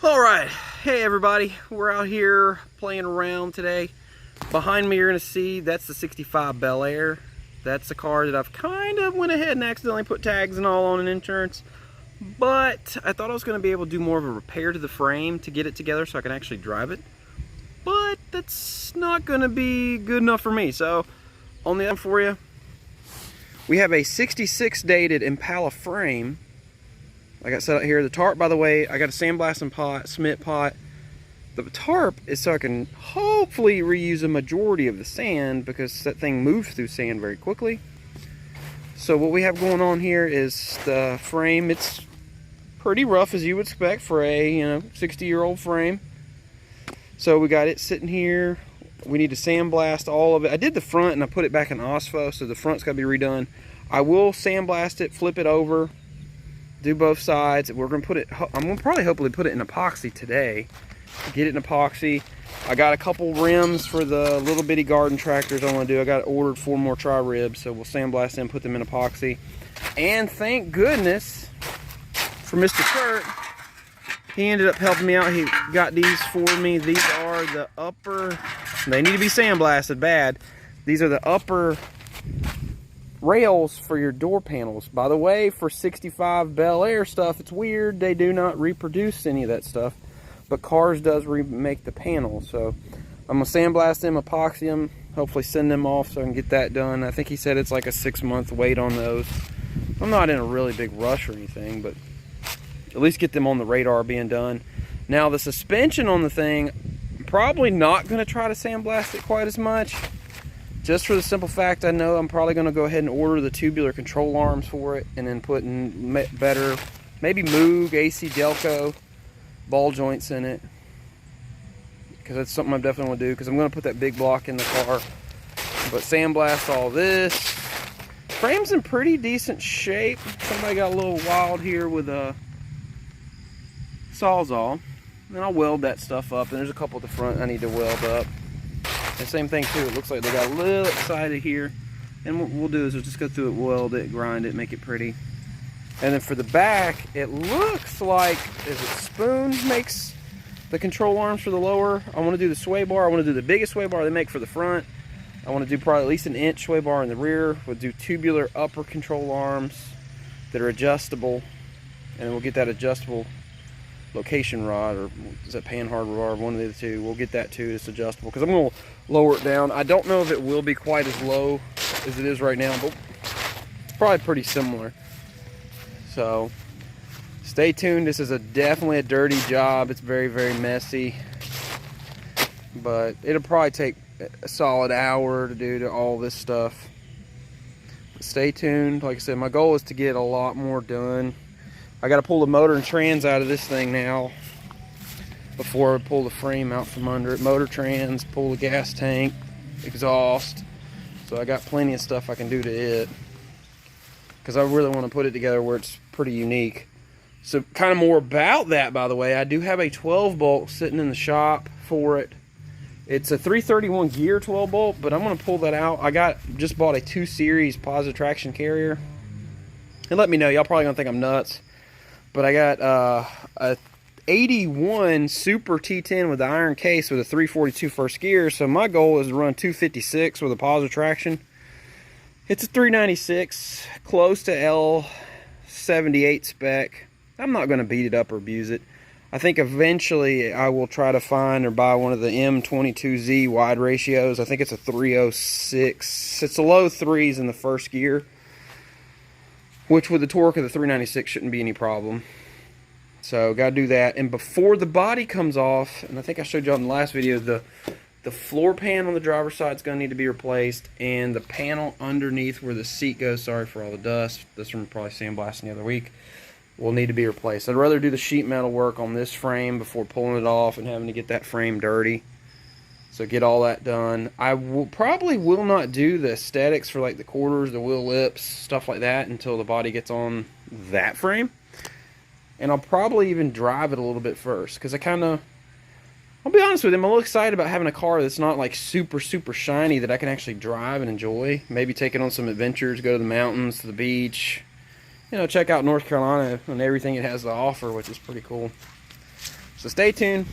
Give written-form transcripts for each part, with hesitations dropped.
Alright, hey everybody, we're out here playing around today. Behind me you're going to see that's the 65 Belair. That's the car that I've kind of went ahead and accidentally put tags and all on an insurance. But I thought I was going to be able to do more of a repair to the frame to get it together so I can actually drive it. But that's not going to be good enough for me. So, on the other for you, we have a 66 dated Impala frame. Like I said out here, the tarp, by the way, I got a sandblasting pot, cement pot. The tarp is so I can hopefully reuse a majority of the sand because that thing moves through sand very quickly. So what we have going on here is the frame. It's pretty rough as you would expect for a 60-year-old frame. So we got it sitting here. We need to sandblast all of it. I did the front and I put it back in OSPO, so the front's got to be redone. I will sandblast it, flip it over, do both sides. We're gonna put it, I'm gonna probably hopefully put it in epoxy today. Get it in epoxy. I got a couple rims for the little bitty garden tractors I want to do. I got ordered 4 more tri-ribs, so we'll sandblast them, put them in epoxy. And thank goodness for Mr. Kurt. He ended up helping me out. He got these for me. These are the upper, they need to be sandblasted bad. These are the upper rails for your door panels. By the way, for 65 Belair stuff, it's weird. They do not reproduce any of that stuff. But Cars does remake the panels. So I'm going to sandblast them, epoxy them, hopefully send them off so I can get that done. I think he said it's like a 6-month wait on those. I'm not in a really big rush or anything, but at least get them on the radar being done. Now the suspension on the thing, I'm probably not going to try to sandblast it quite as much. Just for the simple fact I know I'm probably going to go ahead and order the tubular control arms for it and then put in better, maybe Moog, AC Delco ball joints in it. Because that's something I definitely want to do because I'm going to put that big block in the car. But sandblast all this. Frame's in pretty decent shape. Somebody got a little wild here with a Sawzall. And I'll weld that stuff up. And there's a couple at the front I need to weld up. And same thing too, it looks like they got a little excited here. And what we'll do is we'll just go through it, weld it, grind it, make it pretty. And then for the back, it looks like, is it Spoon makes the control arms for the lower? I want to do the sway bar. I want to do the biggest sway bar they make for the front. I want to do probably at least an inch sway bar in the rear. We'll do tubular upper control arms that are adjustable. And we'll get that adjustable location rod, or is that panhard rod, one of the two. We'll get that too. It's adjustable because I'm going to lower it down. I don't know if it will be quite as low as it is right now, but it's probably pretty similar. So stay tuned. This is definitely a dirty job. It's very, very messy, but it'll probably take a solid hour to do all this stuff. But stay tuned. Like I said, my goal is to get a lot more done. I got to pull the motor and trans out of this thing now before I pull the frame out from under it. Motor trans, pull the gas tank, exhaust. So I got plenty of stuff I can do to it because I really want to put it together where it's pretty unique. So kind of more about that, by the way, I do have a 12 bolt sitting in the shop for it. It's a 331 gear 12 bolt, but I'm going to pull that out. I just bought a 2 series positive traction carrier. And let me know, y'all probably going to think I'm nuts. But I got a 81 Super T10 with the iron case with a 342 first gear. So my goal is to run 256 with a positive traction. It's a 396, close to L78 spec. I'm not going to beat it up or abuse it. I think eventually I will try to find or buy one of the M22Z wide ratios. I think it's a 306. It's the low threes in the first gear, which with the torque of the 396 shouldn't be any problem. So got to do that. And before the body comes off, and I think I showed you in the last video, the floor pan on the driver's side is going to need to be replaced, and the panel underneath where the seat goes, sorry for all the dust, this one probably sandblasting the other week, will need to be replaced. I'd rather do the sheet metal work on this frame before pulling it off and having to get that frame dirty. So get all that done. I probably will not do the aesthetics for like the quarters, the wheel lips, stuff like that until the body gets on that frame. And I'll probably even drive it a little bit first because I'll be honest with you, I'm a little excited about having a car that's not like super, super shiny that I can actually drive and enjoy. Maybe take it on some adventures, go to the mountains, to the beach, you know, check out North Carolina and everything it has to offer, which is pretty cool. So stay tuned.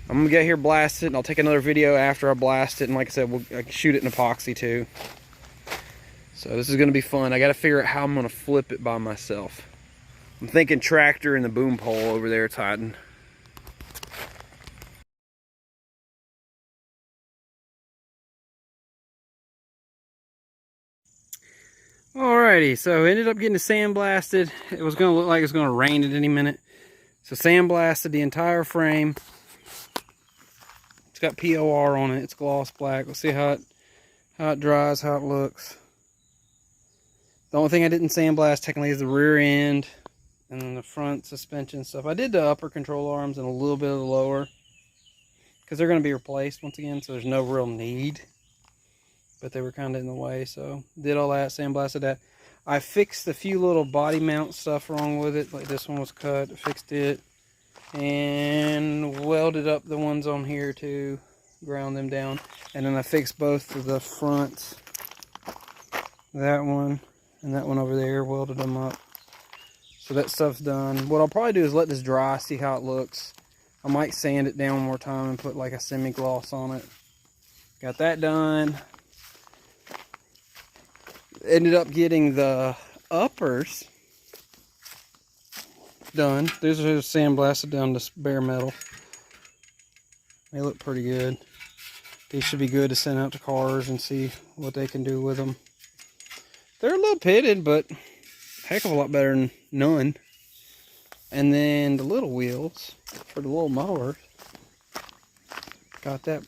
I'm gonna get here, blast it, and I'll take another video after I blast it. And like I said, I can shoot it in epoxy too. So this is gonna be fun. I gotta figure out how I'm gonna flip it by myself. I'm thinking tractor and the boom pole over there it's hiding. Alrighty, so ended up getting it sandblasted. It was gonna look like it was gonna rain at any minute. So sandblasted the entire frame. It's got POR on it. It's gloss black. We'll see how it dries, how it looks. The only thing I didn't sandblast technically is the rear end and then the front suspension stuff. I did the upper control arms and a little bit of the lower because they're going to be replaced once again, so there's no real need. But they were kind of in the way, so did all that, sandblasted that. I fixed a few little body mount stuff wrong with it, like this one was cut, I fixed it, and welded up the ones on here too, ground them down, and then I fixed both of the fronts, that one and that one over there, welded them up. So that stuff's done. What I'll probably do is let this dry, see how it looks. I might sand it down one more time and put like a semi-gloss on it. Got that done. Ended up getting the uppers done. These are sandblasted down to bare metal. They look pretty good. These should be good to send out to cars and see what they can do with them. They're a little pitted, but a heck of a lot better than none. And then the little wheels for the little mowers. Got that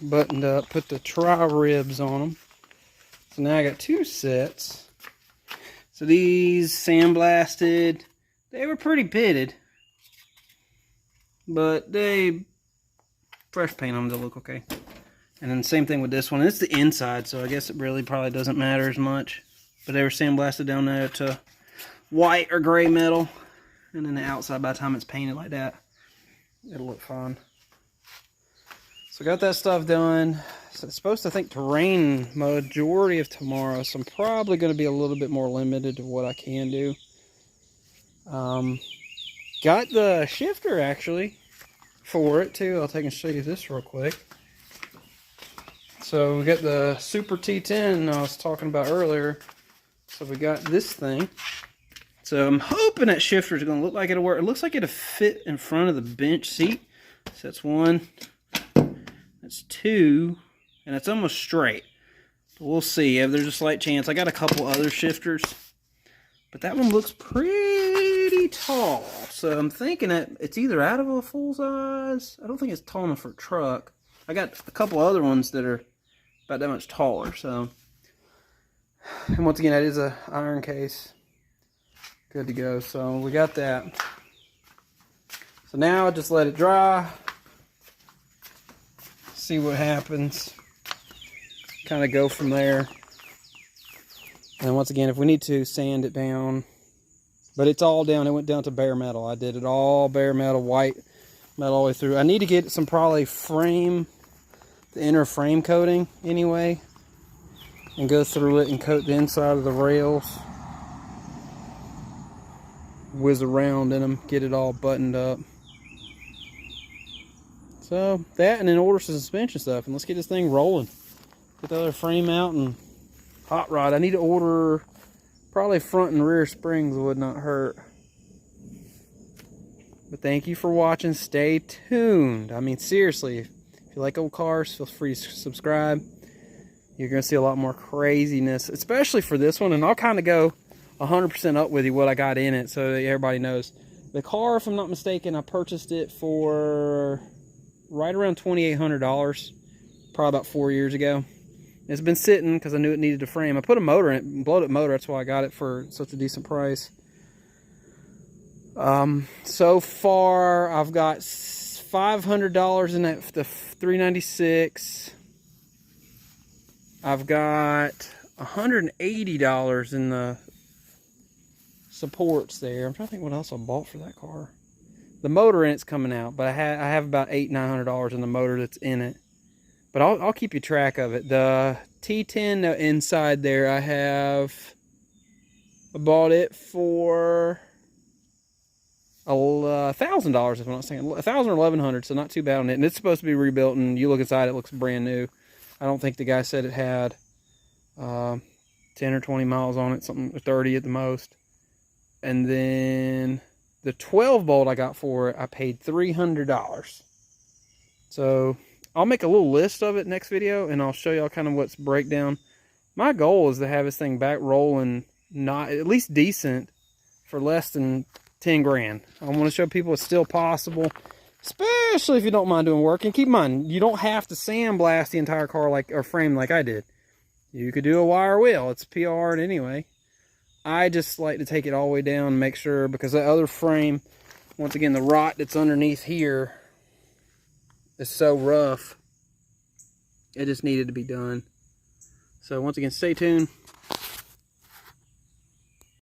buttoned up. Put the tri-ribs on them. So now I got two sets. So these sandblasted, they were pretty pitted, but they fresh paint them to look okay. And then the same thing with this one. It's the inside, so I guess it really probably doesn't matter as much. But they were sandblasted down there to white or gray metal, and then the outside, by the time it's painted like that, it'll look fine. So got that stuff done. So it's supposed to, I think, to rain majority of tomorrow, so I'm probably going to be a little bit more limited to what I can do. Got the shifter actually for it too. I'll take and show you this real quick. So we got the Super T10 I was talking about earlier. So we got this thing. So I'm hoping that shifter is going to look like it'll work. It looks like it'll fit in front of the bench seat. So that's one. That's two. And it's almost straight. But we'll see. If there's a slight chance. I got a couple other shifters. But that one looks pretty tall. So I'm thinking that it's either out of a full size. I don't think it's tall enough for a truck. I got a couple other ones that are about that much taller. So, and once again, that is a iron case. Good to go. So we got that. So now I just let it dry. See what happens. Kind of go from there. And once again, if we need to, sand it down. But it's all down. It went down to bare metal. I did it all bare metal, white metal all the way through. I need to get some probably frame, the inner frame coating anyway. And go through it and coat the inside of the rails. Whiz around in them. Get it all buttoned up. So that, and then order some suspension stuff. And let's get this thing rolling. Get the other frame out and hot rod. I need to order probably front and rear springs would not hurt. But thank you for watching. Stay tuned. I mean, seriously, if you like old cars, feel free to subscribe. You're going to see a lot more craziness, especially for this one. And I'll kind of go 100% up with you what I got in it so that everybody knows. The car, if I'm not mistaken, I purchased it for right around $2,800, probably about 4 years ago. It's been sitting because I knew it needed a frame. I put a motor in it, blown up motor. That's why I got it for such a decent price. So far, I've got $500 in that, the 396. I've got $180 in the supports there. I'm trying to think what else I bought for that car. The motor in it's coming out, but I have about $800-900 in the motor that's in it. But I'll keep you track of it. The T10 inside there, I bought it for $1,000 if I'm not saying $1,000 or $1,100, so not too bad on it. And it's supposed to be rebuilt, and you look inside, it looks brand new. I don't think the guy said it had 10 or 20 miles on it, something 30 at the most. And then the 12 bolt I got for it, I paid $300. So I'll make a little list of it next video, and I'll show y'all kind of what's breakdown. My goal is to have this thing back rolling, not at least decent, for less than 10 grand. I want to show people it's still possible, especially if you don't mind doing work. And keep in mind, you don't have to sandblast the entire car or frame like I did. You could do a wire wheel. It's PR'd anyway. I just like to take it all the way down and make sure, because that other frame, once again, the rot that's underneath here is so rough. It just needed to be done. So once again, stay tuned.